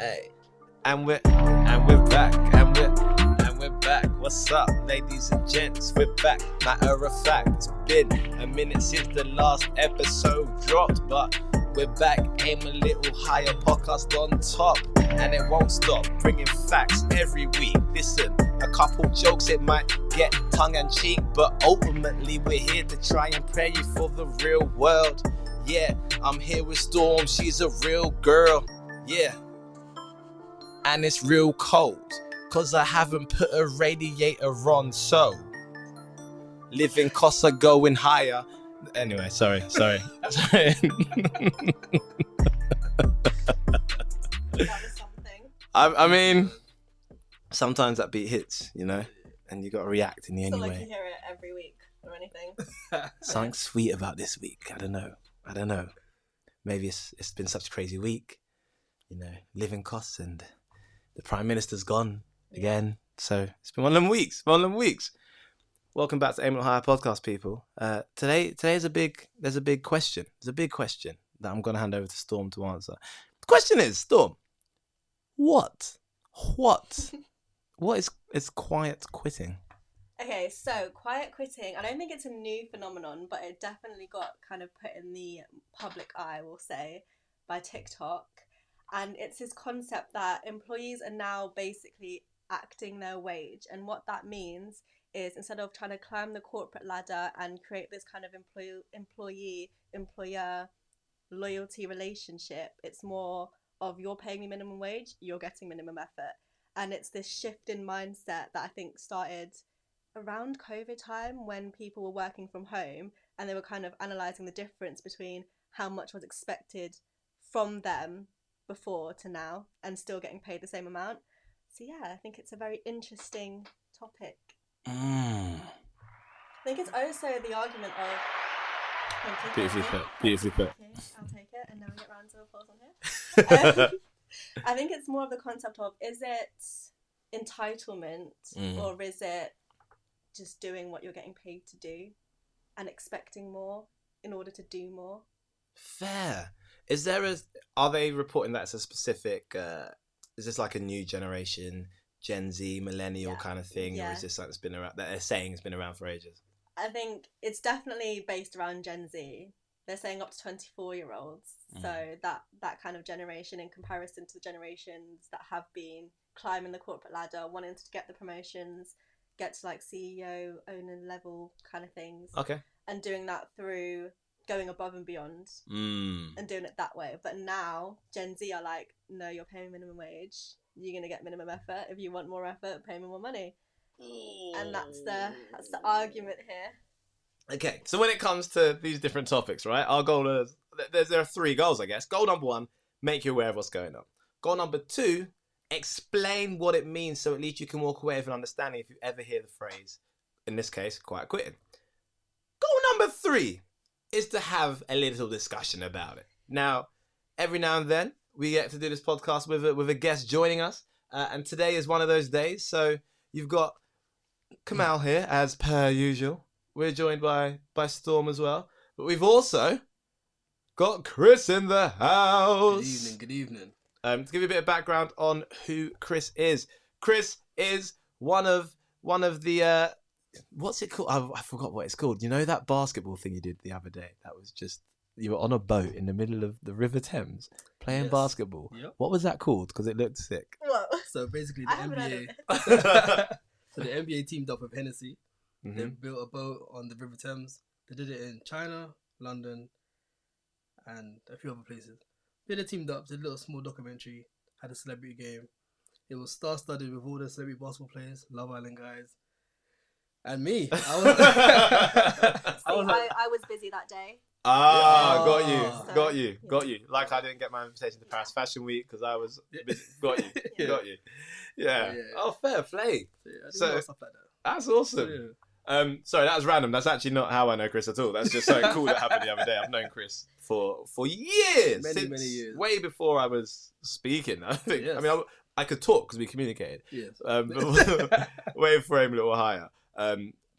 Hey, and we're back, and we're back. What's up, ladies and gents? We're back. Matter of fact, it's been a minute since the last episode dropped, but we're back. Aim a little higher, podcast on top, and it won't stop. Bringing facts every week. Listen, a couple jokes it might get tongue and cheek, but ultimately we're here to try and prepare you for the real world. Yeah, I'm here with Storm. She's a real girl. Yeah. And it's real cold, cause I haven't put a radiator on, so living costs are going higher. Anyway, sorry. That was something. I mean, sometimes that beat hits, you know, and you gotta react in the It's any not like way. you hear it every week or anything. Something sweet about this week. I don't know. Maybe it's been such a crazy week, you know, living costs and the Prime Minister's gone again. So it's been one of them weeks. Welcome back to Aim a Little Higher podcast, people. There's a big question. There's a big question that I'm going to hand over to Storm to answer. The question is, Storm, what is quiet quitting? Okay, so quiet quitting, I don't think it's a new phenomenon, but it definitely got kind of put in the public eye, we'll say, by TikTok. And it's this concept that employees are now basically acting their wage. And what that means is instead of trying to climb the corporate ladder and create this kind of employee-employer loyalty relationship, it's more of you're paying me minimum wage, you're getting minimum effort. And it's this shift in mindset that I think started around COVID time when people were working from home and they were kind of analysing the difference between how much was expected from them before to now and still getting paid the same amount. So yeah, I think it's a very interesting topic. I think it's also the argument of Beautifully put. Okay, I'll take it and now we get round to applause on here. I think it's more of the concept of, is it entitlement or is it just doing what you're getting paid to do and expecting more in order to do more? Fair. Are they reporting that it's a specific, is this like a new generation, Gen Z, millennial kind of thing? Yeah. Or is this something that's been around, that they're saying has been around for ages? I think it's definitely based around Gen Z. They're saying up to 24-year-olds. So that kind of generation in comparison to the generations that have been climbing the corporate ladder, wanting to get the promotions, get to like CEO, owner level kind of things. Okay. And doing that through going above and beyond and doing it that way. But now Gen Z are like, no, you're paying minimum wage, you're gonna get minimum effort. If you want more effort, pay me more money. And that's the argument here. Okay, so when it comes to these different topics, right, our goal is, there are three goals, I guess. Goal number one, make you aware of what's going on. Goal number two, explain what it means so at least you can walk away with an understanding if you ever hear the phrase, in this case, quiet quitting. Goal number three is to have a little discussion about it. Now, every now and then, we get to do this podcast with a guest joining us, and today is one of those days. So you've got Kamal here, as per usual. We're joined by Storm as well, but we've also got Chris in the house. Good evening. To give you a bit of background on who Chris is. Chris is one of the what's it called? I forgot what it's called. You know that basketball thing you did the other day? That was just, you were on a boat in the middle of the River Thames playing basketball. Yep. What was that called? Because it looked sick. What? So basically, I haven't heard of NBA. So the NBA teamed up with Hennessy. Mm-hmm. They built a boat on the River Thames. They did it in China, London, and a few other places. They teamed up, did a little small documentary, had a celebrity game. It was star-studded with all the celebrity basketball players, Love Island guys, and me. I was busy that day. Got you. Like I didn't get my invitation to Paris Fashion Week because I was busy. Got you. Yeah. Oh, fair play. So I did stuff like that. That's awesome. Yeah. Sorry, that was random. That's actually not how I know Chris at all. That's just something cool that happened the other day. I've known Chris for years. Many years. Way before I was speaking, I think. Yes. I mean, I could talk because we communicated. Yes. Way before Aim a Little Higher.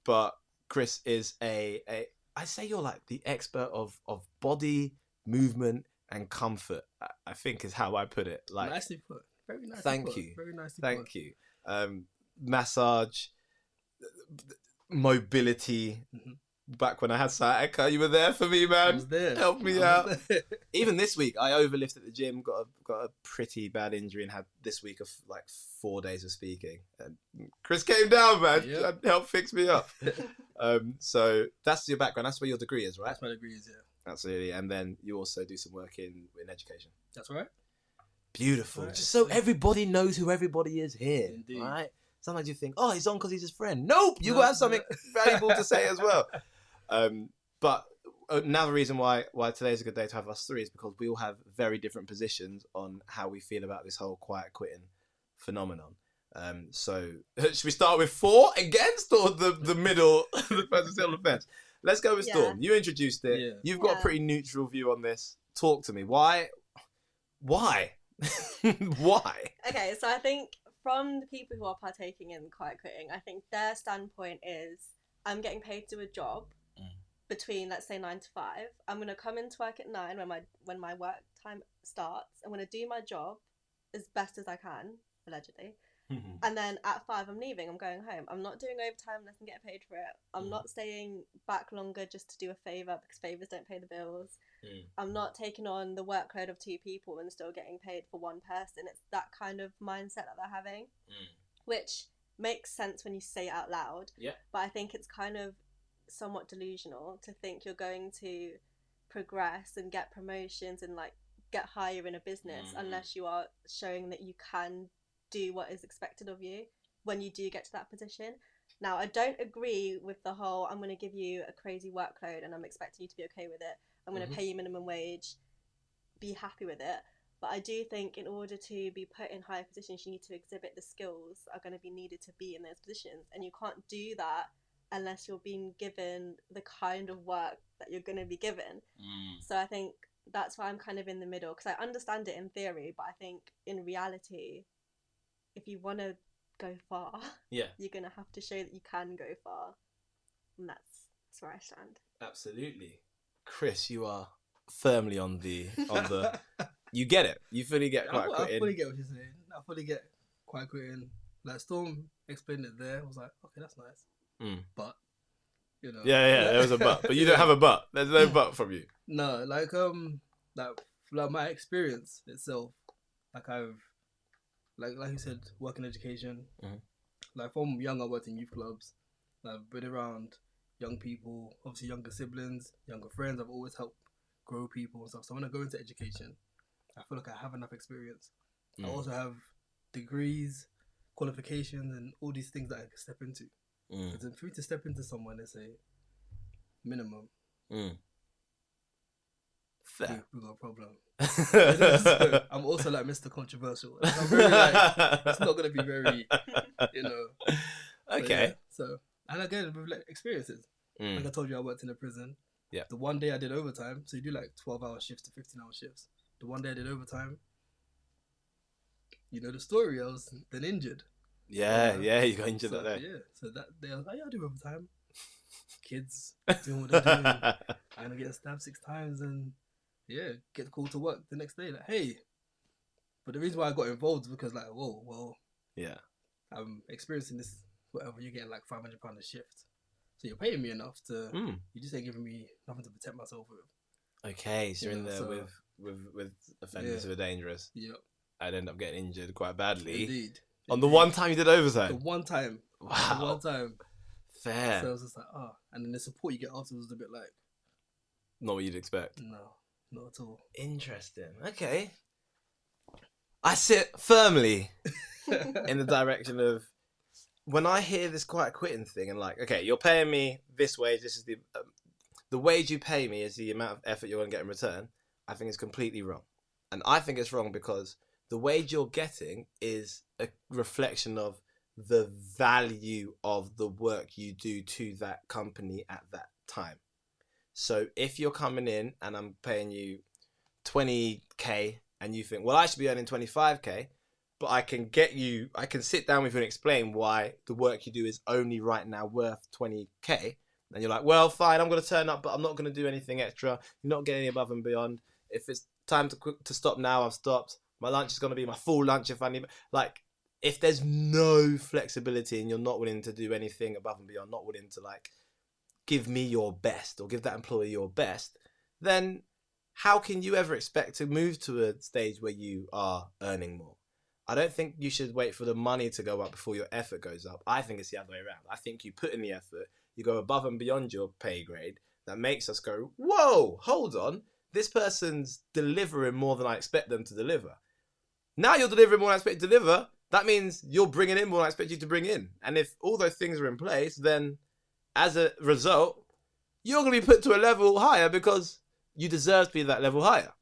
But Chris is I say you're like the expert of body movement and comfort, I think is how I put it. Like, nicely put. Very nice. Thank you. Very nice. Thank you. Massage, mobility. Back when I had sciatica, you were there for me, man. I was there. Help me out. Even this week, I overlifted at the gym, got a pretty bad injury, and had this week of like 4 days of speaking. And Chris came down, man. Yep. Helped fix me up. So that's your background. That's where your degree is, right? That's my degree is, yeah. Absolutely. And then you also do some work in education. That's right. Beautiful. Right. Just so everybody knows who everybody is here. Indeed. Right? Sometimes you think, oh, he's on because he's his friend. Nope. You got to have something valuable to say as well. But another reason why today is a good day to have us three is because we all have very different positions on how we feel about this whole quiet quitting phenomenon. So should we start with for, against, or the middle, the person still on the fence? Let's go with Storm. You introduced it. Yeah. You've got a pretty neutral view on this. Talk to me. Why? Why? Okay, so I think from the people who are partaking in quiet quitting, I think their standpoint is, I'm getting paid to do a job between, let's say, 9 to 5. I'm going to come into work at 9 when my work time starts. I'm going to do my job as best as I can, allegedly. And then at 5, I'm leaving. I'm going home. I'm not doing overtime unless I'm getting paid for it. I'm not staying back longer just to do a favour, because favours don't pay the bills. I'm not taking on the workload of 2 people and still getting paid for 1 person. It's that kind of mindset that they're having, which makes sense when you say it out loud. Yeah. But I think it's kind of somewhat delusional to think you're going to progress and get promotions and like get higher in a business unless you are showing that you can do what is expected of you when you do get to that position. Now, I don't agree with the whole, I'm going to give you a crazy workload and I'm expecting you to be okay with it. I'm going to pay you minimum wage, be happy with it. But I do think in order to be put in higher positions, you need to exhibit the skills that are going to be needed to be in those positions. And you can't do that unless you're being given the kind of work that you're going to be given. So I think that's why I'm kind of in the middle, because I understand it in theory, but I think in reality, if you want to go far, you're going to have to show that you can go far. And that's where I stand. Absolutely. Chris, you are firmly on the you get it. You fully get quiet quitting. I fully get what you're saying. I fully get quiet quitting. Like Storm explained it there. I was like, okay, that's nice. But you know. Yeah, there was a but. But you don't have a but. There's no but from you. No, like my experience itself, like I've like you said, work in education. Like from young, I worked in youth clubs. I've been around young people, obviously younger siblings, younger friends. I've always helped grow people and stuff. So when I go into education, I feel like I have enough experience. I also have degrees, qualifications, and all these things that I can step into. Because for me to step into someone, they say minimum. Fair. We got a problem. So I'm also like Mr. Controversial. I'm very like, it's not gonna be very, you know. Okay. Yeah, so, and again with like experiences. Like I told you, I worked in a prison. Yeah. The one day I did overtime, so you do like 12-hour shifts to 15-hour shifts. The one day I did overtime, you know the story. I was then injured. Yeah, you got injured that day. Yeah. So that day I was like, yeah, I do overtime. Kids doing what they're doing. And I get stabbed 6 times and get called to work the next day. Like, hey. But the reason why I got involved is because like, whoa, well, I'm experiencing this, whatever, you're getting like £500 a shift. So you're paying me enough to, you just ain't giving me nothing to protect myself with. Okay, so you're in there with offenders who are dangerous. Yep. I'd end up getting injured quite badly. Indeed. On the one time you did overtime? The one time. Wow. The one time. Fair. So I was just like, and then the support you get afterwards was a bit like... Not what you'd expect. No, not at all. Interesting. Okay. I sit firmly in the direction of, when I hear this quiet quitting thing and like, okay, you're paying me this wage, this is the wage you pay me is the amount of effort you're going to get in return, I think it's completely wrong. And I think it's wrong because the wage you're getting is a reflection of the value of the work you do to that company at that time. So if you're coming in and I'm paying you 20k and you think, well, I should be earning 25k, but I can sit down with you and explain why the work you do is only right now worth 20k. And you're like, well, fine, I'm going to turn up, but I'm not going to do anything extra. You're not getting any above and beyond. If it's time to stop now, I've stopped. My lunch is going to be my full lunch if I need. Like, if there's no flexibility and you're not willing to do anything above and beyond, not willing to like give me your best or give that employee your best, then how can you ever expect to move to a stage where you are earning more? I don't think you should wait for the money to go up before your effort goes up. I think it's the other way around. I think you put in the effort, you go above and beyond your pay grade. That makes us go, whoa, hold on. This person's delivering more than I expect them to deliver. Now you're delivering more than I expect you to deliver. That means you're bringing in more than I expect you to bring in. And if all those things are in place, then as a result, you're going to be put to a level higher because you deserve to be that level higher.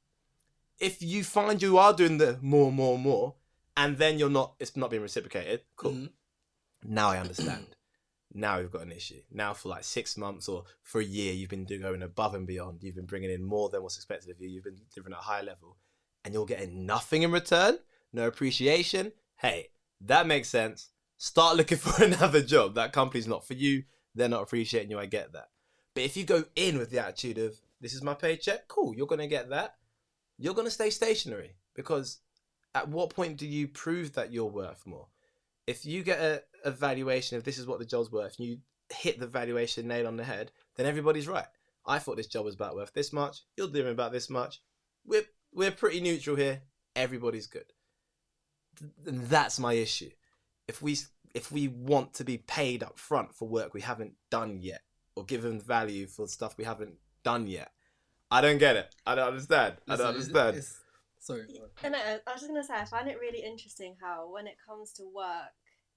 If you find you are doing the more, and then it's not being reciprocated, cool. Mm-hmm. Now I understand. Now we've got an issue. Now for like 6 months or for a year, you've been going above and beyond. You've been bringing in more than what's expected of you. You've been delivering at a high level and you're getting nothing in return. No appreciation. Hey, that makes sense. Start looking for another job. That company's not for you. They're not appreciating you. I get that. But if you go in with the attitude of, this is my paycheck, cool, you're going to get that. You're going to stay stationary because at what point do you prove that you're worth more? If you get a valuation of this is what the job's worth, and you hit the valuation nail on the head, then everybody's right. I thought this job was about worth this much. You're doing about this much. We're pretty neutral here. Everybody's good. That's my issue. If we want to be paid up front for work we haven't done yet, or given value for stuff we haven't done yet, I don't get it. I don't understand. Sorry. And I was just going to say, I find it really interesting how when it comes to work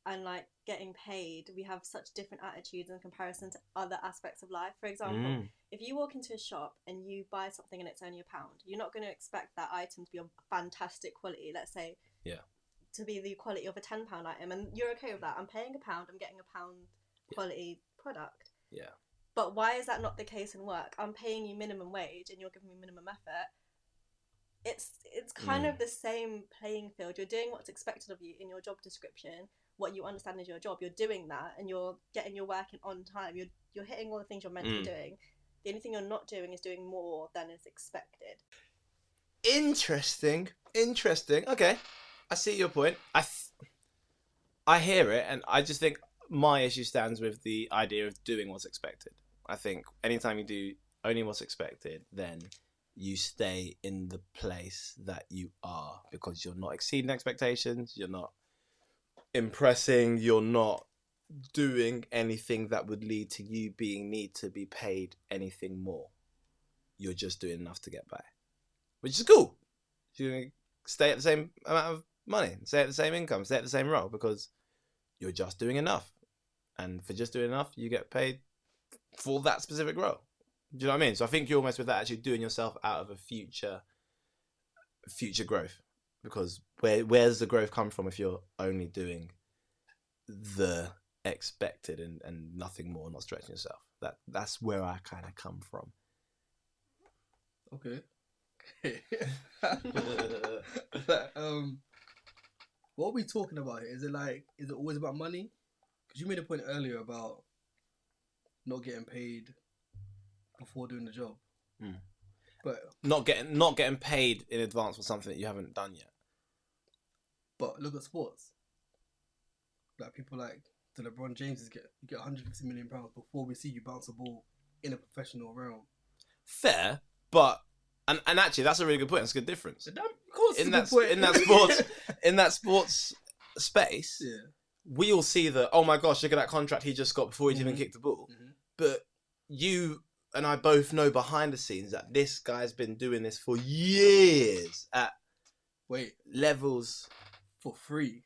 and like getting paid, we have such different attitudes in comparison to other aspects of life. For example, if you walk into a shop and you buy something and it's only £1, you're not going to expect that item to be of fantastic quality, let's say, to be the quality of a £10 item. And you're okay with that. I'm paying £1, I'm getting £1 quality product. Yeah. But why is that not the case in work? I'm paying you minimum wage and you're giving me minimum effort. It's kind of the same playing field. You're doing what's expected of you in your job description, what you understand is your job. You're doing that and you're getting your work in on time. You're hitting all the things you're meant to be doing. The only thing you're not doing is doing more than is expected. Interesting. Okay, I see your point. I hear it, and I just think my issue stands with the idea of doing what's expected. I think anytime you do only what's expected, then you stay in the place that you are because you're not exceeding expectations, you're not impressing, you're not doing anything that would lead to you need to be paid anything more. You're just doing enough to get by, which is cool. You're going to stay at the same amount of money, stay at the same income, stay at the same role because you're just doing enough. And for just doing enough, you get paid for that specific role. Do you know what I mean? So I think you're almost with that actually doing yourself out of a future growth, because where's the growth come from if you're only doing the expected and nothing more, not stretching yourself? That's where I kind of come from. Okay. What are we talking about here? Is it always about money? Because you made a point earlier about not getting paid before doing the job, but not getting paid in advance for something that you haven't done yet. But look at sports. Like people like the LeBron James get 150 million pounds before we see you bounce a ball in a professional realm. Fair, but and actually that's a really good point. That's a good difference. Of course, in that sports space, we all see that. Oh my gosh, look at that contract he just got before he even kicked the ball. But you and I both know behind the scenes that this guy's been doing this for years at levels for free.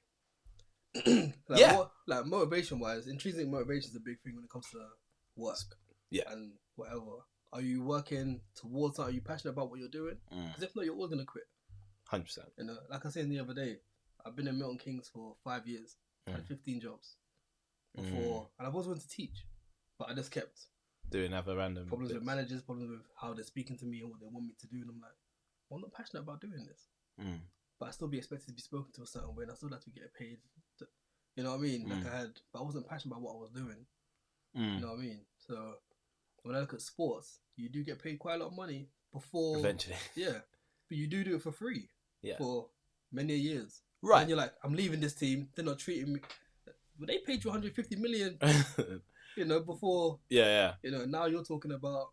Motivation wise, intrinsic motivation is a big thing when it comes to work. And whatever. Are you working towards that? Are you passionate about what you're doing? Because if not, you're always gonna quit. 100%. You know, like I said the other day, I've been in Milton Keynes for 5 years. I had 15 jobs before, and I always wanted to teach, but I just kept doing other random problems bits. with managers, problems with how they're speaking to me and what they want me to do, and I'm like, well, I'm not passionate about doing this, but I still be expected to be spoken to a certain way, and I still have to get paid. You know what I mean? But I wasn't passionate about what I was doing. You know what I mean? So when I look at sports, you do get paid quite a lot of money before. Eventually. Yeah, but you do it for free. Yeah. For many years. Right. And you're like, I'm leaving this team. They're not treating me. But they paid you 150 million, before. Yeah. Now you're talking about.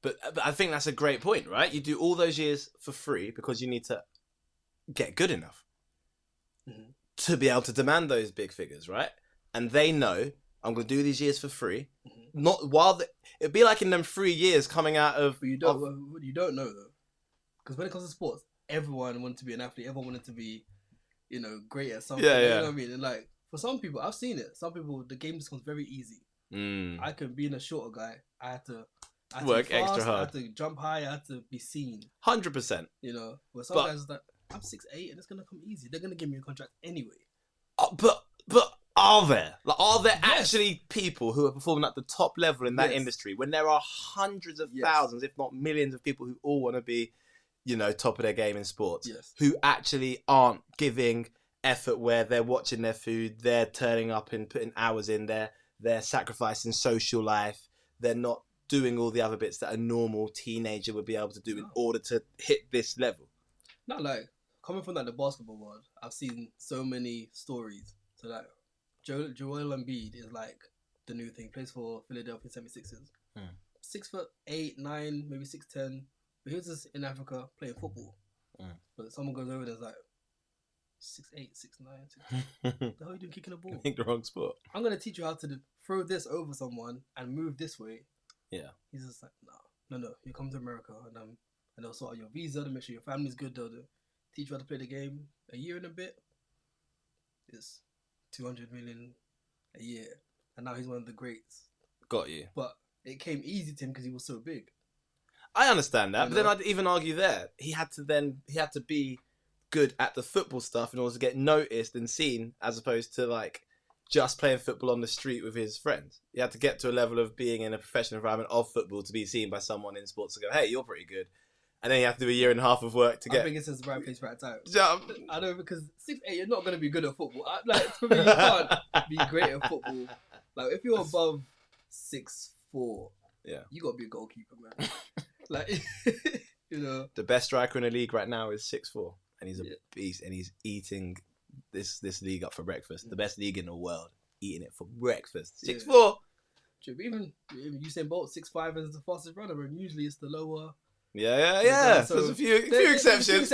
But I think that's a great point, right? You do all those years for free because you need to get good enough to be able to demand those big figures, right? And they know I'm going to do these years for free. Not while it'd be like in them 3 years coming out of. But you don't know though, because when it comes to sports, everyone wanted to be an athlete. Everyone wanted to be, great at something. Yeah. You know what I mean? And like for some people, I've seen it. Some people, the game just becomes very easy. I can be a shorter guy. I had to work be fast, extra hard. I had to jump high. I had to be seen. 100%. Where some guys are like, I'm 6'8" and it's gonna come easy. They're gonna give me a contract anyway. But are there actually people who are performing at the top level in that industry when there are hundreds of thousands, if not millions, of people who all want to be, top of their game in sports, who actually aren't giving effort where they're watching their food, they're turning up and putting hours in there, they're sacrificing social life, they're not doing all the other bits that a normal teenager would be able to do in order to hit this level. Not like coming from like the basketball world, I've seen so many stories. So like Joel Embiid is like the new thing. Plays for Philadelphia 76ers. 6'8", 9", maybe 6'10". But he was just in Africa playing football. But someone goes over there and is like 6'8", 6'9". What the hell are you doing kicking a ball? I think the wrong sport. I'm gonna teach you how to throw this over someone and move this way. Yeah. He's just like, no. You come to America and they'll sort out your visa to make sure your family's good. They'll teach you how to play the game. A year and a bit is 200 million a year, and now he's one of the greats. Got you. But it came easy to him because he was so big. I understand that, but then I'd even argue there he had to be good at the football stuff in order to get noticed and seen, as opposed to like just playing football on the street with his friends. You had to get to a level of being in a professional environment of football to be seen by someone in sports to go, hey, you're pretty good. And then you have to do a year and a half of work to get. I think it's the right place, right time. Yeah. I know, because 6'8", you're not going to be good at football. For me, you can't be great at football. Like, if you're above 6'4", you got to be a goalkeeper, man. The best striker in the league right now is 6'4", and he's a beast, and he's eating this league up for breakfast. The best league in the world, eating it for breakfast. 6'4". True, but even Usain Bolt 6'5" is the fastest runner, and usually it's the lower. Yeah. So there's a few exceptions.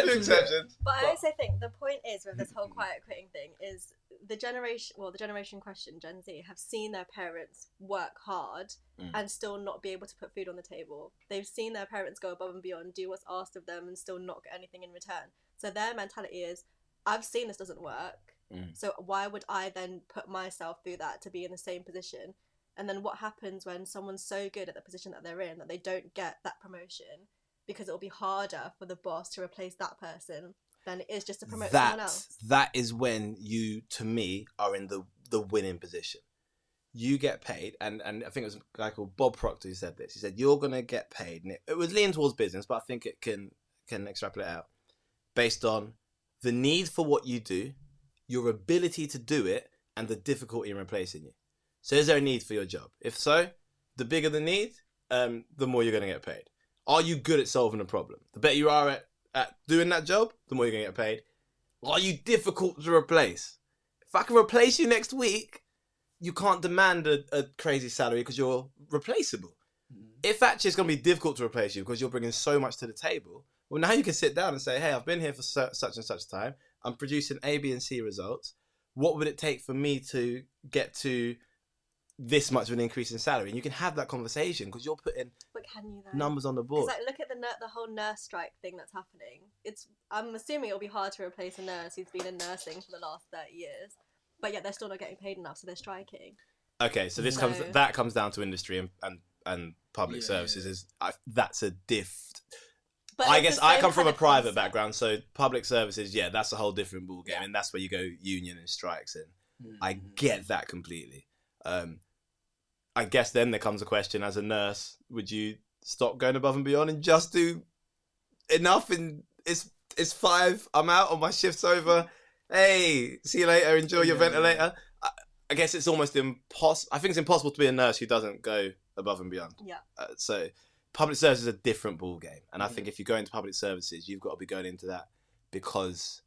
But I also think the point is with this whole quiet quitting thing is the generation question, Gen Z, have seen their parents work hard and still not be able to put food on the table. They've seen their parents go above and beyond, do what's asked of them, and still not get anything in return. So their mentality is, I've seen this doesn't work, so why would I then put myself through that to be in the same position? And then what happens when someone's so good at the position that they're in that they don't get that promotion? Because it'll be harder for the boss to replace that person than it is just to promote someone else. That is when you, to me, are in the winning position. You get paid, and I think it was a guy called Bob Proctor who said this. He said, you're going to get paid, and it was leaning towards business, but I think it can extrapolate out, based on the need for what you do, your ability to do it, and the difficulty in replacing you. So is there a need for your job? If so, the bigger the need, the more you're going to get paid. Are you good at solving a problem? The better you are at doing that job, the more you're going to get paid. Are you difficult to replace? If I can replace you next week, you can't demand a crazy salary because you're replaceable. If actually it's going to be difficult to replace you because you're bringing so much to the table, well, now you can sit down and say, hey, I've been here for such and such time. I'm producing A, B, and C results. What would it take for me to get to this much of an increase in salary? And you can have that conversation because you're putting numbers on the board. It's like, look at the whole nurse strike thing that's happening. I'm assuming it'll be hard to replace a nurse who's been in nursing for the last 30 years, but yet they're still not getting paid enough, so they're striking. Okay, so that comes down to industry and public services. That's a diff. But I guess I come from a private background, so public services, that's a whole different ballgame, and that's where you go union and strikes in. I get that completely. I guess then there comes a question, as a nurse, would you stop going above and beyond and just do enough? And it's 5, I'm out, or my shift's over. Hey, see you later, enjoy your ventilator. I guess it's almost impossible. I think it's impossible to be a nurse who doesn't go above and beyond. Yeah. So public service is a different ball game. And I think if you go into public services, you've got to be going into that because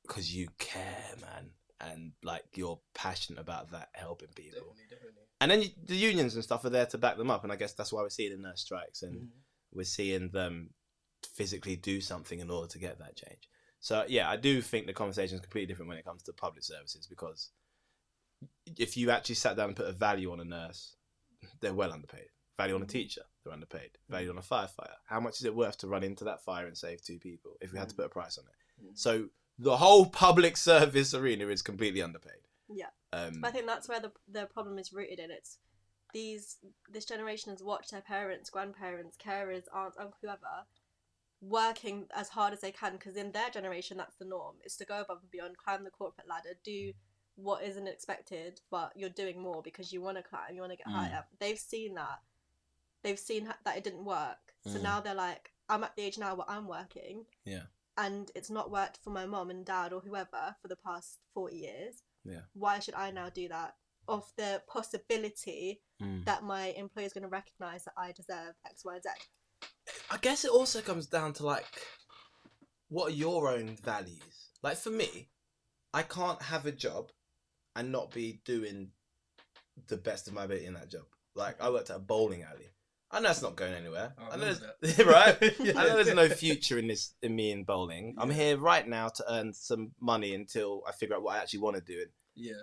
because you care, man, and like you're passionate about that, helping people. Definitely. And then the unions and stuff are there to back them up, and I guess that's why we're seeing the nurse strikes, and we're seeing them physically do something in order to get that change. So yeah, I do think the conversation is completely different when it comes to public services, because if you actually sat down and put a value on a nurse, they're well underpaid. Value on a teacher, they're underpaid. Value on a firefighter, how much is it worth to run into that fire and save 2 people if we had to put a price on it? So the whole public service arena is completely underpaid. Yeah. I think that's where the problem is rooted in. It's this generation has watched their parents, grandparents, carers, aunts, uncle, whoever, working as hard as they can, because in their generation that's the norm. It's to go above and beyond, climb the corporate ladder, do what isn't expected, but you're doing more because you want to climb, you want to get higher. They've seen that. They've seen that it didn't work. So now they're like, I'm at the age now where I'm working. Yeah. And it's not worked for my mom and dad or whoever for the past 40 years. Yeah. Why should I now do that? Of the possibility that my employer is going to recognise that I deserve X, Y, Z. I guess it also comes down to like, what are your own values? Like for me, I can't have a job and not be doing the best of my ability in that job. Like I worked at a bowling alley. I know it's not going anywhere. I know right? Yeah. I know there's no future in me in bowling. Yeah. I'm here right now to earn some money until I figure out what I actually want to do. Yeah.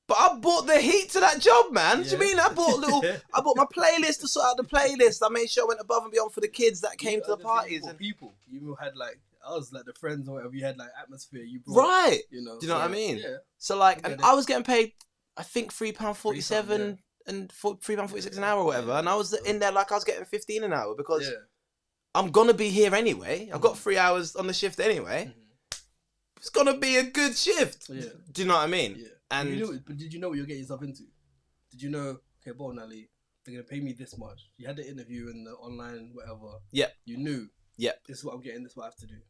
But I brought the heat to that job, man. Yeah. Do you mean I bought my playlist to sort out the playlist. I made sure I went above and beyond for the kids that came to the parties and people. You had like us, like the friends or whatever. You had like atmosphere. You brought, right. You know. Do you know what I mean? Yeah. So like, and I was getting paid, I think £3.47 and £3.46 an hour or whatever, and I was in there like I was getting 15 an hour because I'm gonna be here anyway. I've got 3 hours on the shift anyway. It's gonna be a good shift. Yeah. Do you know what I mean? Yeah. And but did you know what you're getting yourself into? Did you know? Okay, bowling alley, they're gonna pay me this much. You had the interview in the online whatever. Yeah. You knew. Yeah. This is what I'm getting. This is what I have to do.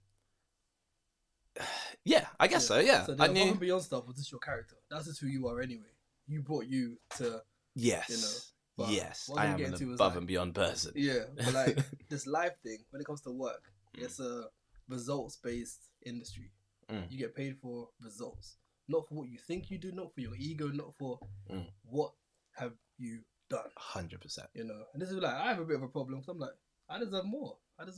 Yeah, I guess so. Yeah. So the above and beyond stuff was just your character. That's just who you are anyway. You brought you to. Yes. You know. Yes, I am an above and beyond person. Yeah, but like this life thing, when it comes to work, it's a results-based industry. You get paid for results, not for what you think you do, not for your ego, not for what have you done. 100%. You know, and this is like I have a bit of a problem because I'm like, I deserve more. And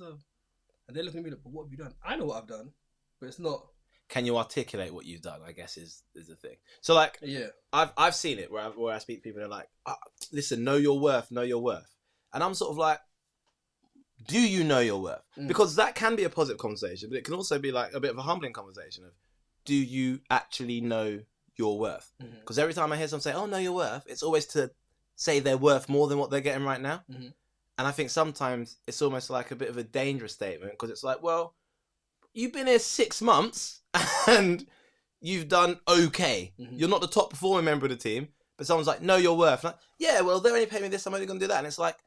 they're looking at me like, but what have you done? I know what I've done, but it's not. Can you articulate what you've done? I guess is the thing. So like, I've seen it where I speak to people and they're like, listen, know your worth, and I'm sort of like, do you know your worth? Because that can be a positive conversation, but it can also be like a bit of a humbling conversation of, do you actually know your worth? Because every time I hear someone say, oh, know your worth, it's always to say they're worth more than what they're getting right now. And I think sometimes it's almost like a bit of a dangerous statement because it's like, well, you've been here 6 months and you've done okay. You're not the top performing member of the team, but someone's like, know your worth. Like, yeah, well, they're only paying me this, I'm only going to do that. And it's like,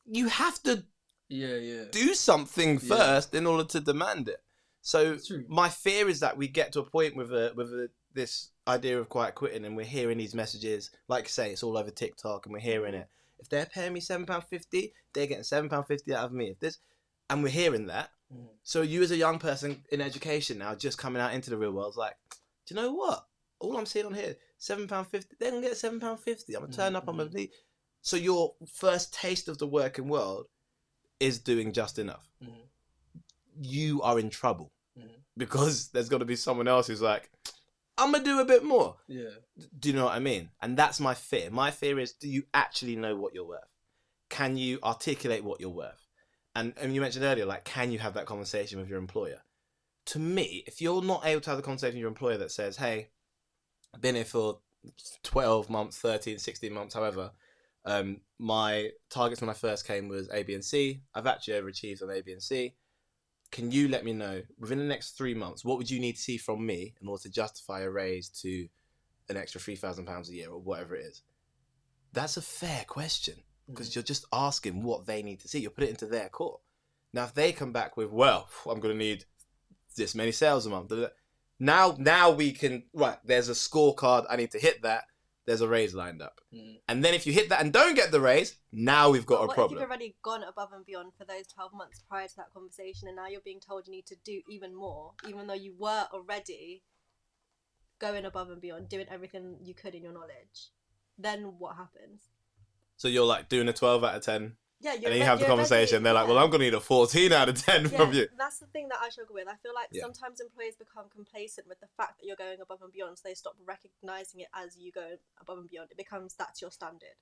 you have to do something first in order to demand it. So my fear is that we get to a point with this idea of quiet quitting and we're hearing these messages, like you say, it's all over TikTok and we're hearing it. If they're paying me £7.50, they're getting £7.50 out of me. And we're hearing that. So you as a young person in education now, just coming out into the real world, is like, do you know what? All I'm seeing on here, £7.50, they're going to get £7.50. I'm going to turn up on my knee. So your first taste of the working world is doing just enough. You are in trouble because there's got to be someone else who's like, I'm going to do a bit more. Yeah. Do you know what I mean? And that's my fear. My fear is, do you actually know what you're worth? Can you articulate what you're worth? And you mentioned earlier, like, can you have that conversation with your employer? To me, if you're not able to have the conversation with your employer that says, hey, I've been here for 12 months, 13, 16 months, however, my targets when I first came was A, B, and C. I've actually overachieved on A, B, and C. Can you let me know, within the next 3 months, what would you need to see from me in order to justify a raise to an extra £3,000 a year or whatever it is? That's a fair question. Because you're just asking what they need to see. You'll put it into their court. Now, if they come back with, well, I'm going to need this many sales a month. Now we can, right, there's a scorecard. I need to hit that. there's a raise lined up. Mm. And then if you hit that and don't get the raise, now we've got But a what if problem. you've already gone above and beyond for those 12 months prior to that conversation, and now you're being told you need to do even more, even though you were already going above and beyond, doing everything you could in your knowledge? Then what happens? So you're like doing a 12 out of 10. Yeah, And then you have the conversation. They're like, well, I'm going to need a 14 out of 10 yeah, from you. that's the thing that I struggle with. I feel like Yeah. sometimes employers become complacent with the fact that you're going above and beyond, so they stop recognizing it as you go above and beyond. It becomes that's your standard.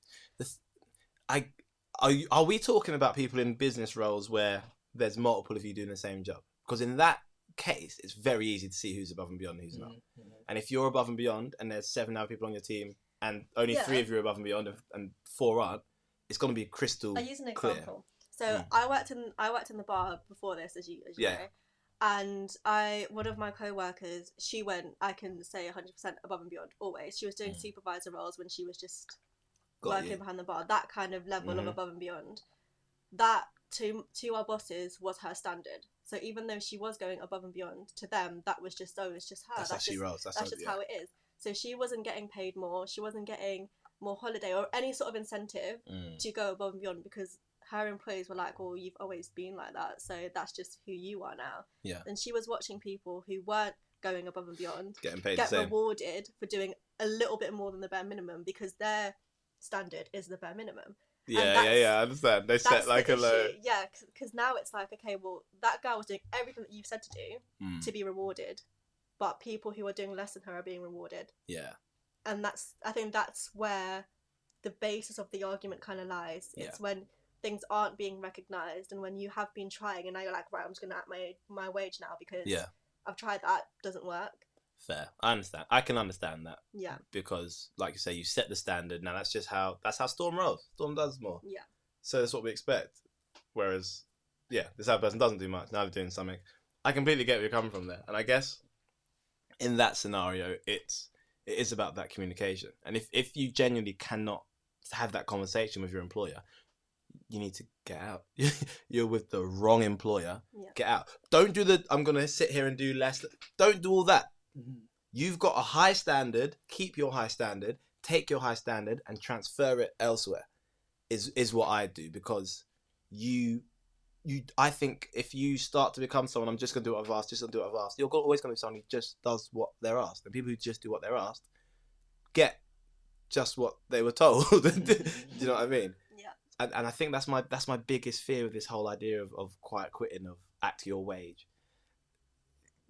Are we talking about people in business roles where there's multiple of you doing the same job? Because in that case, it's very easy to see who's above and beyond and who's not. Mm-hmm. And if you're above and beyond and there's 7 other people on your team and only Yeah. 3 of you are above and beyond and 4 aren't, it's going to be crystal I'll use an clear. example. So Mm. I worked in the bar before this, as you Yeah. know, and one of my co-workers, she went, I can say 100% above and beyond always. She was doing supervisor roles when she was just working behind the bar. That kind of level of above and beyond. That to our bosses was her standard. So even though she was going above and beyond, to them that was just it's just her. That's how she rolls. That's just how it is. So she wasn't getting paid more. She wasn't getting more holiday or any sort of incentive to go above and beyond because her employees were like, well, you've always been like that, so that's just who you are now. Yeah. And she was watching people who weren't going above and beyond Getting paid get the same. rewarded for doing a little bit more than the bare minimum because their standard is the bare minimum. Yeah, I understand. They set That's like the a low. issue. Yeah, because now it's like, okay, well, that girl was doing everything that you've said to do to be rewarded, but people who are doing less than her are being rewarded. Yeah. And I think that's where the basis of the argument kind of lies. It's when things aren't being recognised and when you have been trying and now you're like, right, I'm just going to up my wage now because I've tried that, doesn't work. Fair. I understand. I can understand that. Yeah. Because, like you say, you set the standard. Now that's how Storm rolls. Storm does more. Yeah. So that's what we expect. Whereas, this other person doesn't do much. Now they're doing something. I completely get where you're coming from there. And I guess in that scenario, it is about that communication. And if you genuinely cannot have that conversation with your employer, you need to get out. You're with the wrong employer. Yeah. Get out. Don't do I'm going to sit here and do less. Don't do all that. Mm-hmm. You've got a high standard. Keep your high standard. Take your high standard and transfer it elsewhere. Is what I do because I think if you start to become someone, I'm just going to do what I've asked, you're always going to be someone who just does what they're asked. And people who just do what they're asked get just what they were told. Do you know what I mean? Yeah. And I think that's my biggest fear with this whole idea of quiet quitting, of act your wage.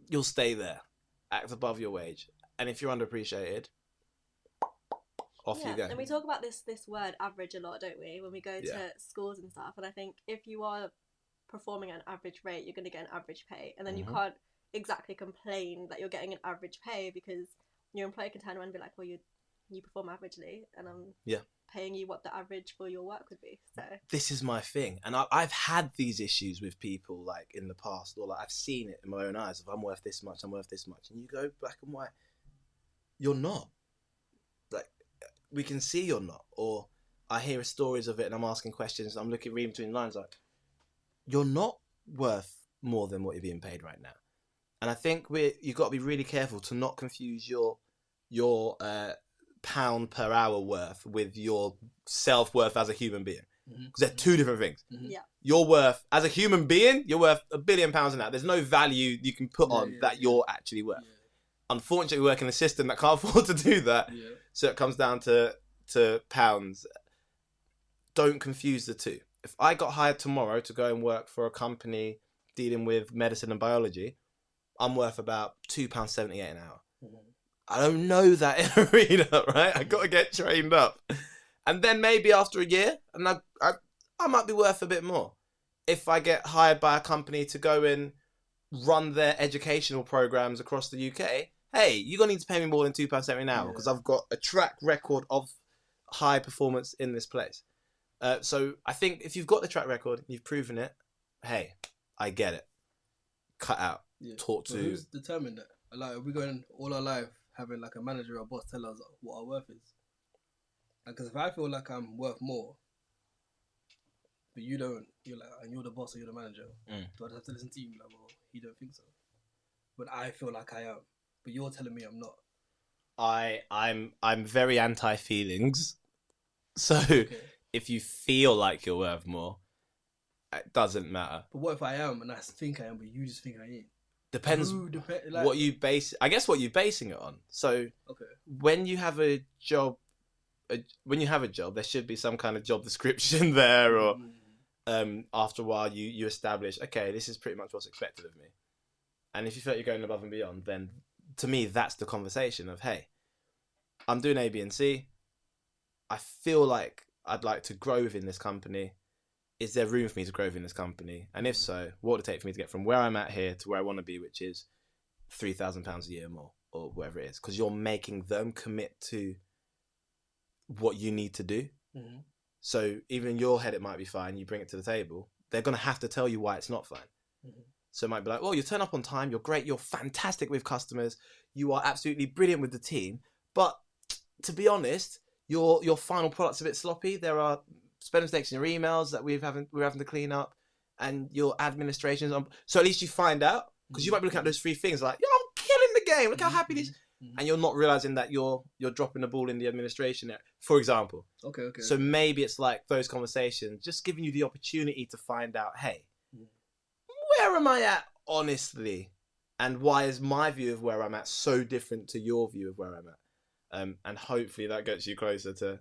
You'll stay there. Act above your wage. And if you're underappreciated, off you go. And we talk about this word average a lot, don't we, when we go to schools and stuff. And I think if you are performing at an average rate, you're going to get an average pay. And then you can't exactly complain that you're getting an average pay because your employer can turn around and be like, well, you perform averagely and I'm paying you what the average for your work would be. So this is my thing. And I've had these issues with people like in the past, or like I've seen it in my own eyes of I'm worth this much. And you go black and white. You're not. Like, we can see you're not. Or I hear stories of it and I'm asking questions. I'm reading between the lines like, you're not worth more than what you're being paid right now. And I think you've got to be really careful to not confuse your pound per hour worth with your self-worth as a human being. Because they're two different things. Yeah. You're worth, as a human being, you're worth £1 billion an hour. There's no value you can put on that you're actually worth. Yeah. Unfortunately, we work in a system that can't afford to do that. Yeah. So it comes down to pounds. Don't confuse the two. If I got hired tomorrow to go and work for a company dealing with medicine and biology, I'm worth about £2.78 an hour. I don't know that in arena, right? I got to get trained up. And then maybe after a year, and I might be worth a bit more. If I get hired by a company to go and run their educational programs across the UK, hey, you're going to need to pay me more than £2.70 an hour because I've got a track record of high performance in this place. So I think if you've got the track record, you've proven it, hey, I get it. Cut out. Yeah. Talk to... So who's determined that? Like, are we going all our life having like a manager or a boss tell us what our worth is? Because if I feel like I'm worth more, but you don't, you're like, and you're the boss or you're the manager, do I have to listen to you? Like, well, you don't think so. But I feel like I am. But you're telling me I'm not. I'm very anti feelings. So Okay. if you feel like you're worth more, it doesn't matter. But what if I am and I think I am, but you just think I ain't? Depends Like, what you base. I guess what you're basing it on. So Okay. when you have a job, there should be some kind of job description there, or after a while you establish, okay, this is pretty much what's expected of me. And if you feel like you're going above and beyond, then to me that's the conversation of, hey, I'm doing A, B, and C. I feel like I'd like to grow within this company. Is there room for me to grow within this company? And if so, what would it take for me to get from where I'm at here to where I want to be, which is £3,000 a year more, or whatever it is? Because you're making them commit to what you need to do. Mm-hmm. So even in your head, it might be fine. You bring it to the table. They're going to have to tell you why it's not fine. Mm-hmm. So it might be like, well, you turn up on time. You're great. You're fantastic with customers. You are absolutely brilliant with the team. But to be honest, your final product's a bit sloppy. There are spelling mistakes in your emails that we're having to clean up, and your administration's on. So at least you find out, because you might be looking at those 3 things like, yo, I'm killing the game. Look how happy this. And you're not realizing that you're dropping the ball in the administration there, for example. Okay. So maybe it's like those conversations, just giving you the opportunity to find out, hey, where am I at honestly, and why is my view of where I'm at so different to your view of where I'm at? And hopefully that gets you closer to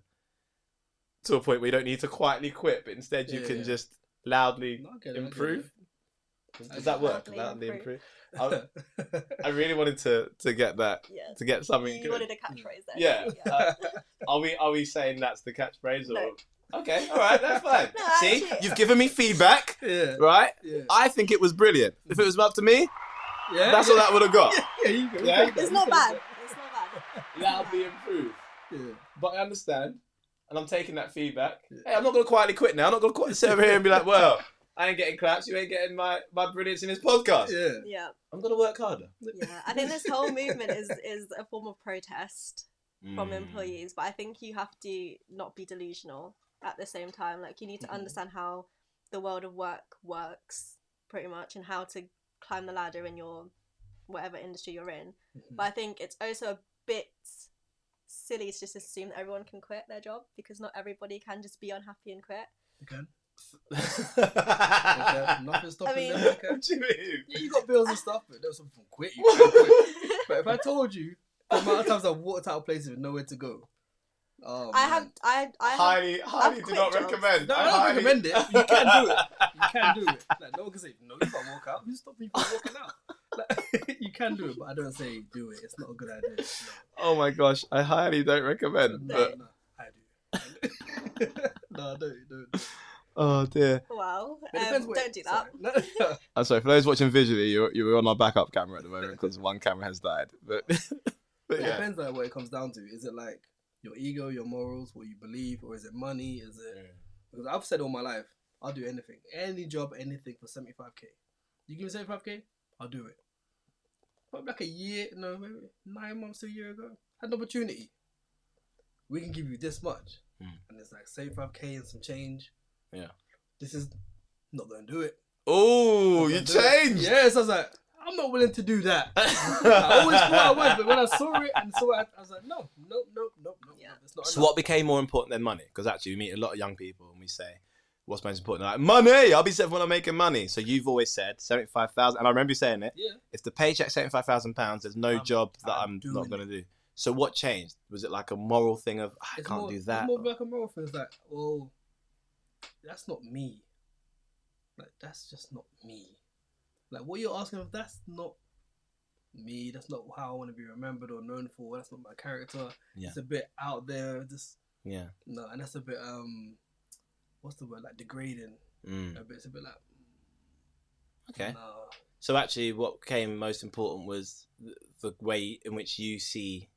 a point where you don't need to quietly quit, but instead you can just loudly improve. Does that work? Loudly improve. I really wanted to get that, to get something. You wanted a catchphrase there. Yeah. Are we saying that's the catchphrase? Or... No. Okay, all right, that's fine. No, See, actually, you've given me feedback, right? Yeah. I think it was brilliant. If it was up to me, that's what that would have got. Yeah, you go. Yeah? It's not bad. It's not bad. Loudly improve. Yeah. But I understand, and I'm taking that feedback. Hey, I'm not going to quietly quit now. I'm not going to sit over here and be like, well, I ain't getting claps. You ain't getting my brilliance in this podcast. Yeah. I'm going to work harder. Yeah. I think this whole movement is a form of protest from employees, but I think you have to not be delusional at the same time. Like, you need to understand how the world of work works, pretty much, and how to climb the ladder in your whatever industry you're in. But I think it's also a bit silly to just assume that everyone can quit their job, because not everybody can just be unhappy and quit. You can. Nothing's stopping them. Okay. What do you mean? Yeah, you got bills and stuff, but there's something quit. You can quit. But if I told you the amount of times I've walked out of places with nowhere to go, I highly do not jobs. recommend. No, I don't recommend it. You can do it. You can do it. Like, no one can say, no, you can't walk out. Who's stopping you from walking out? Like, you can do it, but I don't say do it. It's not a good idea. No. Oh my gosh, I highly don't recommend. No, But... no, I do. No, I don't. Oh, dear. Well, But it depends don't do that. Sorry. No. I'm sorry, for those watching visually, you're on our backup camera at the moment because one camera has died. But It yeah. depends on what it comes down to. Is it like your ego, your morals, what you believe, or is it money? Is it... Because I've said all my life, I'll do anything. Any job, anything for 75k. You give me 75k, I'll do it. Probably like maybe 9 months to a year ago, had an opportunity. We can give you this much. And it's like 75k and some change. Yeah. This is not going to do it. Oh, you changed. Yes, I was like, I'm not willing to do that. I always thought I would, but when I saw it and saw it, I was like, no. Yeah. It's not So enough. what became more important than money? Because actually we meet a lot of young people and we say, what's most important? They're like, money. I'll be set when I'm making money. So you've always said 75,000, and I remember you saying it. Yeah. If the paycheck's £75,000, there's no job that I'm doing not going to do. So what changed? Was it like a moral thing of I can't do that? It's more like a moral thing. It's like, well, that's not me. Like, that's just not me. Like, what you're asking of, that's not me. That's not how I want to be remembered or known for. That's not my character. Yeah. It's a bit out there. Just Yeah. no, and that's a bit what's the word? Like degrading. It's a bit like Okay. no. So actually what became most important was the way in which you see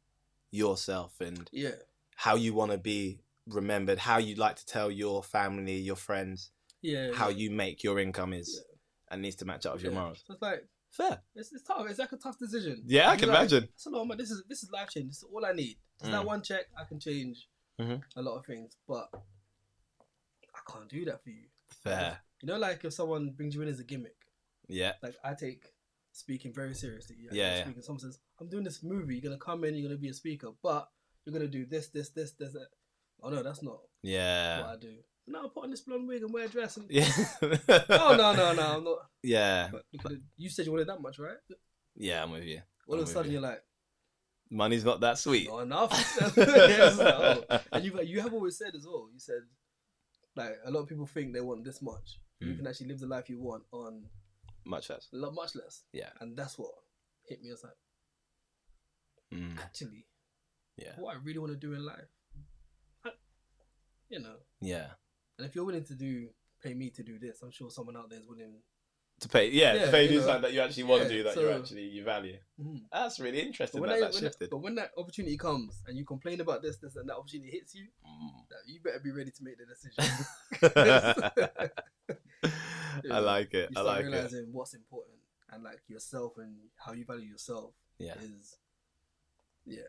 yourself and Yeah. how you want to be remembered, how you like to tell your family, your friends, Yeah. how you make your income is and needs to match up with your morals. So it's like Fair. it's tough. It's like a tough decision. Yeah, I It's can like, imagine. That's a lot of money. This is life change. This is all I need. Just that one check, I can change a lot of things. But I can't do that for you. Fair. You know, like if someone brings you in as a gimmick. Yeah. Like I take speaking very seriously. Yeah. Speaking. Someone says, I'm doing this movie. You're gonna come in. You're gonna be a speaker, but you're gonna do this. That. Oh no, that's not Yeah. what I do. No, I'll put on this blonde wig and wear a dress. And... Yeah. Oh no, I'm not. Yeah. But you said you wanted that much, right? Yeah, I'm with you. All I'm of a with sudden you. you're like, Money's not that sweet. not enough. Yeah, it's like, oh. And you have always said as well. You said like a lot of people think they want this much. You can actually live the life you want on Much less. much less. Yeah. And that's what hit me. I was like, actually, Yeah. what I really want to do in life, Yeah. And if you're willing to pay me to do this, I'm sure someone out there is willing To pay, to pay you something that you actually want to yeah, do, that so- you value. That's really interesting. But That shifted. when that opportunity comes and you complain about this, and that opportunity hits you, you better be ready to make the decision. I like it. You I start like it. realizing what's important and like yourself and how you value yourself Yeah. is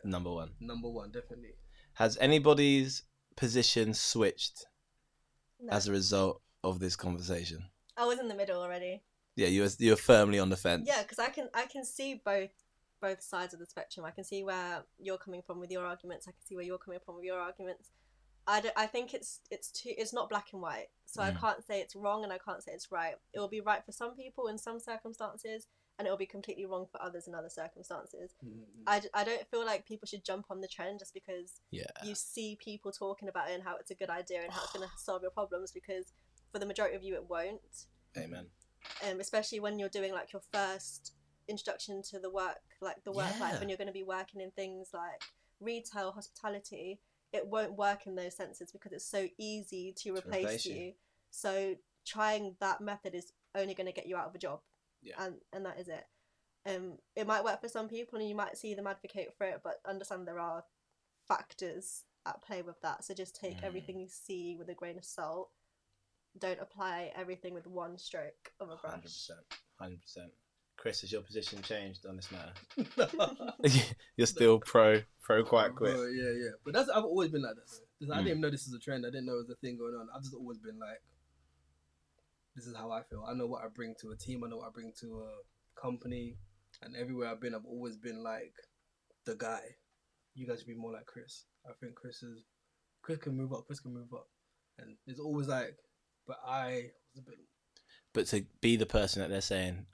Number one. number one, definitely. Has anybody's position switched No. as a result of this conversation? I was in the middle already. Yeah, you're firmly on the fence. Yeah, because I can see both sides of the spectrum. I can see where you're coming from with your arguments. I can see where you're coming from with your arguments. I think it's not black and white. So I can't say it's wrong and I can't say it's right. It will be right for some people in some circumstances, and it will be completely wrong for others in other circumstances. I don't feel like people should jump on the trend just because you see people talking about it and how it's a good idea and how it's going to solve your problems, because for the majority of you it won't. Amen. Especially when you're doing like your first introduction to the work life, when you're going to be working in things like retail, hospitality. It won't work in those senses because it's so easy to replace you. So trying that method is only going to get you out of a job. And that is it. It might work for some people and you might see them advocate for it, but understand there are factors at play with that. So just take everything you see with a grain of salt. Don't apply everything with one stroke of a brush. 100%. Chris, has your position changed on this matter? You're still pro quite quick. Yeah. But I've always been like that. I didn't even know this was a trend. I didn't know it was a thing going on. I've just always been like, this is how I feel. I know what I bring to a team. I know what I bring to a company. And everywhere I've been, I've always been like the guy. You guys should be more like Chris. I think Chris can move up. Chris can move up. And it's always like, but I was a bit. But to be the person that they're saying,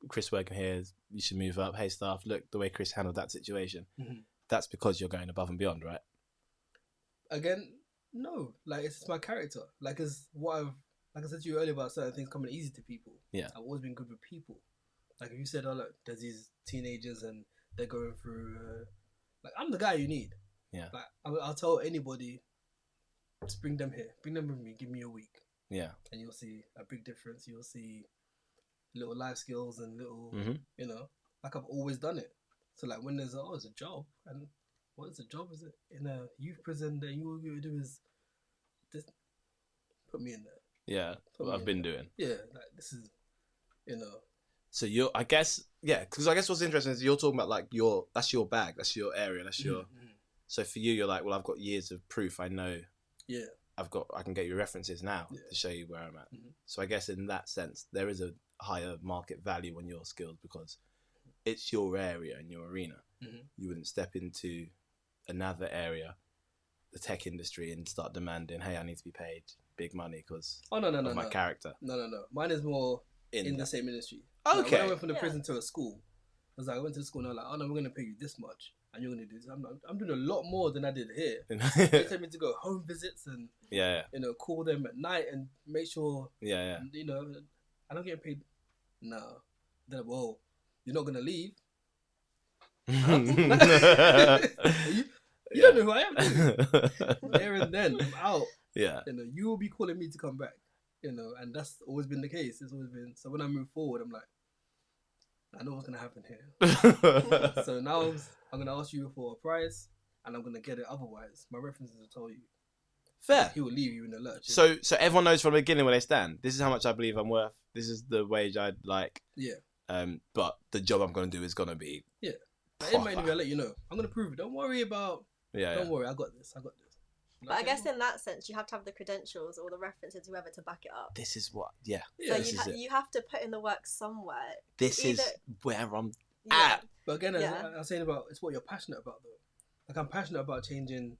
Chris working here, you should move up. Hey staff, look the way Chris handled that situation. That's because you're going above and beyond, right? Again, no. Like, it's just my character. Like I said to you earlier about certain things coming easy to people. Yeah. I've always been good with people. Like if you said, look, there's these teenagers and they're going through, like I'm the guy you need. Yeah. Like I'll tell anybody, just bring them here, bring them with me, give me a week. Yeah. And you'll see a big difference. You'll see little life skills and little, like I've always done it. So like when there's it's a job, and what is a job? Is it in a youth prison that all you do is just put me in there. Yeah, what I've been doing. Yeah, like this is, So I guess what's interesting is you're talking about like that's your bag, that's your area, that's your. So for you, you're like, well, I've got years of proof. I know. Yeah. I can get you references now to show you where I'm at. So I guess in that sense, there is a higher market value on your skills because it's your area and your arena. You wouldn't step into another area, the tech industry, and start demanding, hey, I need to be paid big money because of my character. No. Mine is more in the same industry. Okay. Like when I went from the prison to a school, I went to the school and I was like, oh no, we're going to pay you this much. And you're going to do this. I'm doing a lot more than I did here. They tell me to go home visits and call them at night and make sure I don't get paid. No. They're like, whoa, you're not going to leave. You don't know who I am. There and then I'm out. Yeah. You will be calling me to come back. And that's always been the case. It's always been. So when I move forward, I'm like, I know what's gonna happen here. So now I'm gonna ask you for a price, and I'm gonna get it. Otherwise, my references will tell you. Fair. He will leave you in the lurch. So everyone knows from the beginning where they stand. This is how much I believe I'm worth. This is the wage I'd like. Yeah. But the job I'm gonna do is gonna be. Yeah. But in my interview, I'll let you know. I'm gonna prove it. Don't worry about. Don't worry. I got this. But I guess in that sense, you have to have the credentials or the references, whoever, to back it up. This is what, So you have to put in the work somewhere. This is where I'm app. But again, Yeah. I was saying about it's what you're passionate about though. Like I'm passionate about changing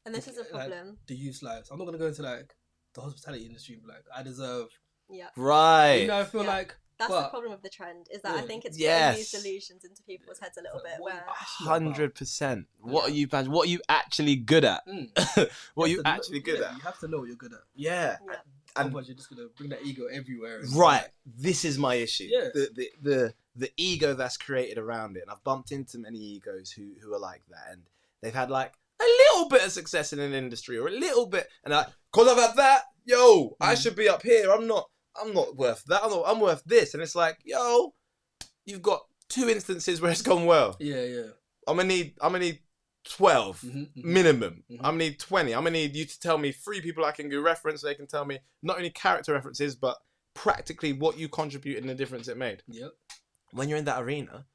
And this is a like, problem. the youth's lives. I'm not gonna go into like the hospitality industry and be like I deserve. Yeah. Right. You know, I feel Yeah. like That's but, the problem with the trend, is that I Yeah. think it's Yes. putting new solutions into people's heads a little Like, bit. what are you Where passionate about? 100%. What Yeah. are you passionate? What are you actually good at? Mm. What are You you have to actually know- good yeah, at? You have to know what you're good at. Yeah. Yeah. And Otherwise, you're just gonna bring that ego everywhere. and right, like, this is my issue. Yeah. The ego that's created around it, and I've bumped into many egos who are like that, and they've had like a little bit of success in an industry or a little bit, and like, cause I've had that, yo, I should be up here. I'm not worth that. I'm worth this, and it's like, yo, you've got 2 instances where it's gone well. Yeah. I'm gonna need 12 Mhm. minimum. Mhm. I'm gonna need 20. I'm gonna need you to tell me 3 people I can do reference. They can tell me not only character references, but practically what you contributed and the difference it made. Yep. When you're in that arena,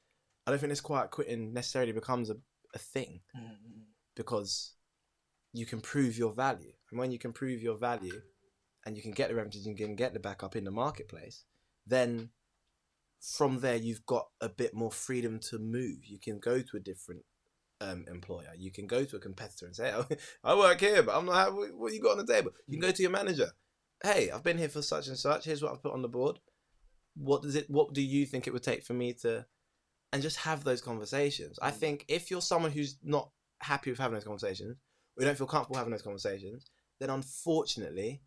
I don't think this quiet quitting necessarily becomes a thing, Mhm. because you can prove your value. And when you can prove your value and you can get the references and you can get the backup in the marketplace, then from there you've got a bit more freedom to move. You can go to a different employer. You can go to a competitor and say, oh, I work here, but I'm not happy. What you got on the table? You can go to your manager. Hey, I've been here for such and such. Here's what I've put on the board. What do you think it would take for me to, and just have those conversations. I think if you're someone who's not happy with having those conversations, or you don't feel comfortable having those conversations, then unfortunately,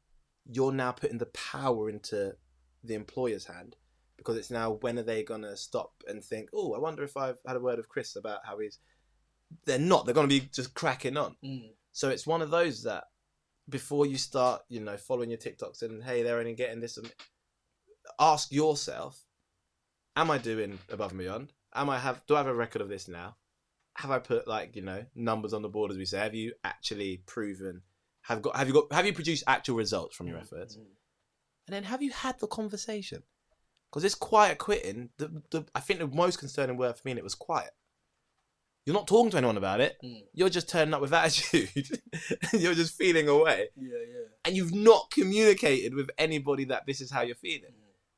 you're now putting the power into the employer's hand, because it's now, when are they going to stop and think, oh, I wonder if I've had a word with Chris about how he's, they're not, they're going to be just cracking on. Mm. So it's one of those that before you start, following your TikToks and, hey, they're only getting this, ask yourself, am I doing above and beyond? Do I have a record of this now? Have I put numbers on the board, as we say? Have you actually proven? Have you produced actual results from your efforts? Mm. And then have you had the conversation? Because this quiet quitting, I think the most concerning word for me, and it was quiet. You're not talking to anyone about it. Mm. You're just turning up with attitude. You're just feeling away. Yeah. And you've not communicated with anybody that this is how you're feeling.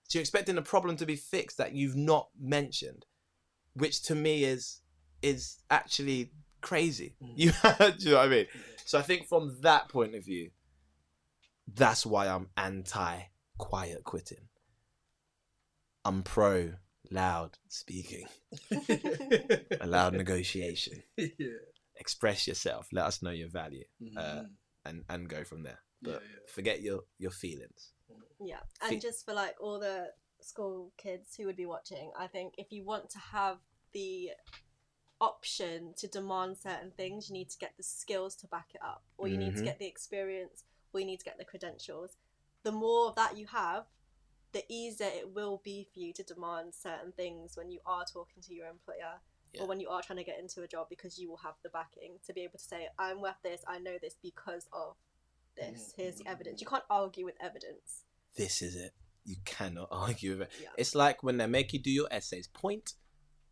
So you're expecting a problem to be fixed that you've not mentioned, which to me is actually crazy. Mm. Do you know what I mean? So I think from that point of view, that's why I'm anti-quiet quitting. I'm pro loud speaking, a loud negotiation. Yeah. Express yourself. Let us know your value, Mhm. and go from there. Yeah, But yeah. forget your feelings. Yeah, Fe- and just for like all the school kids who would be watching, I think if you want to have the option to demand certain things, you need to get the skills to back it up, or you need to Mhm. get the experience, or you need to get the credentials. The more of that you have, the easier it will be for you to demand certain things when you are talking to your employer, Yeah. or when you are trying to get into a job, because you will have the backing to be able to say, I'm worth this, I know this because of this, here's the evidence. You can't argue with evidence. This is it. You cannot argue with it. Yeah. It's like when they make you do your essays. Point,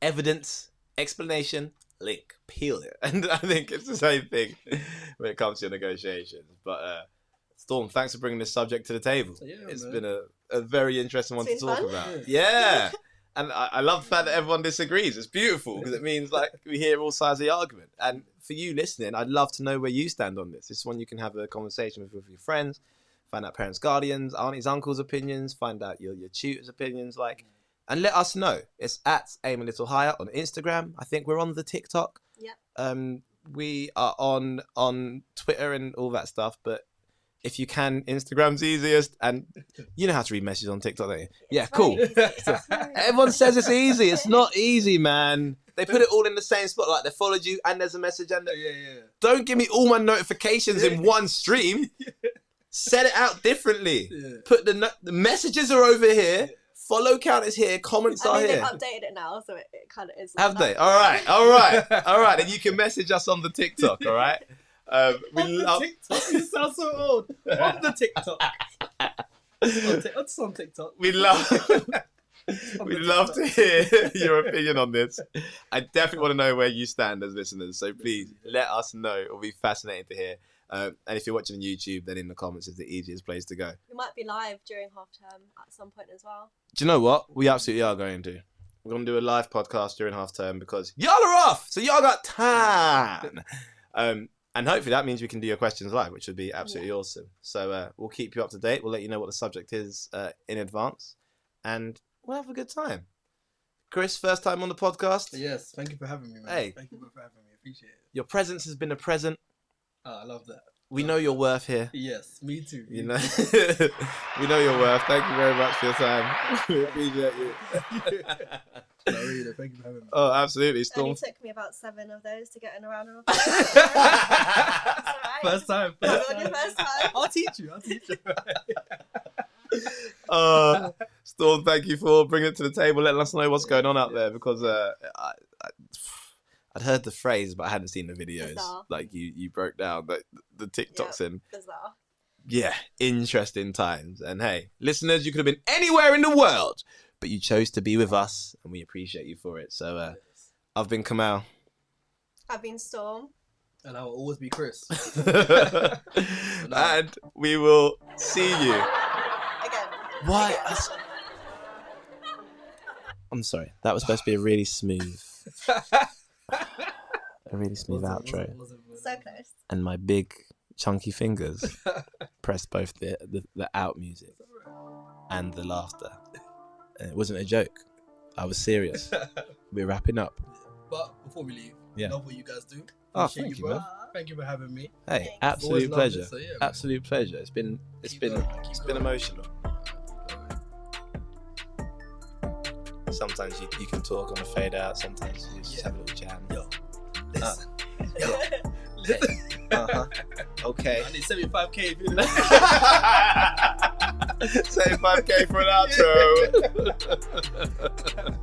evidence, explanation, link, peel it. And I think it's the same thing when it comes to your negotiations. But Storm, thanks for bringing this subject to the table. Yeah, It's man. been a very interesting one to It's been talk fun. about. Yeah. And I love the fact that everyone disagrees. It's beautiful, because it means we hear all sides of the argument. And for you listening, I'd love to know where you stand on this. This is one you can have a conversation with your friends, find out parents, guardians, aunties, uncles' opinions, find out your tutors' opinions, and let us know. It's at Aim a Little Higher on Instagram. I think we're on the TikTok. Yeah. We are on Twitter and all that stuff, but if you can, Instagram's easiest, and you know how to read messages on TikTok, don't you? Yeah, It's cool. very easy. It's very Everyone says it's easy. It's not easy, man. They put it all in the same spot. Like, they followed you, and there's a message, and Yeah. don't give me all my notifications in one stream. Set it out differently. Yeah. Put the messages are over here. Follow count is here. Comments I are think they've here. updated it now, so it kind of is. like Have they? that. All right. And you can message us on the TikTok. All right. We On the love. TikTok. You sound so old. On the TikTok. It's on TikTok. We love. On We'd the love to TikTok. hear your opinion on this. I definitely want to know where you stand as listeners. So please let us know. It'll be fascinating to hear. And if you're watching on YouTube, then in the comments is the easiest place to go. We might be live during half term at some point as well. Do you know what? We absolutely are going to. We're going to do a live podcast during half term because y'all are off. So y'all got time. And hopefully that means we can do your questions live, which would be absolutely awesome. So we'll keep you up to date. We'll let you know what the subject is in advance. And we'll have a good time. Chris, first time on the podcast. Yes, thank you for having me, man. Hey. Thank you for having me. Appreciate it. Your presence has been a present. Oh, I love that. We know your worth here. Yes, me too. You know, we know your worth. Thank you very much for your time. We appreciate you. No, really, thank you for having me. Oh, absolutely. It Storm. only took me about 7 of those to get in around and First time. First time. I'll teach you. Storm, thank you for bringing it to the table, letting us know what's going on out there, because I'd heard the phrase, but I hadn't seen the videos. Bizarre. Like you broke down the TikToks in. Bizarre. Yeah, interesting times. And hey, listeners, you could have been anywhere in the world, but you chose to be with us, and we appreciate you for it. So I've been Kamal. I've been Storm. And I will always be Chris. And we will see you. Again. Why? I'm sorry. That was supposed to be a really smooth outro. So close. And my big chunky fingers pressed both the out music and the laughter. And it wasn't a joke. I was serious. We're wrapping up. But before we leave, love what you guys do. Oh, Appreciate thank you, bro. man. Thank you for having me. Hey, Thanks. absolute Always loved pleasure. it, so yeah, man. Absolute pleasure. It's been Keep going. emotional. Sometimes you can talk on a fade out. Sometimes you just have a little jam. Yo, listen. Okay. I need 75K. 75K for an outro.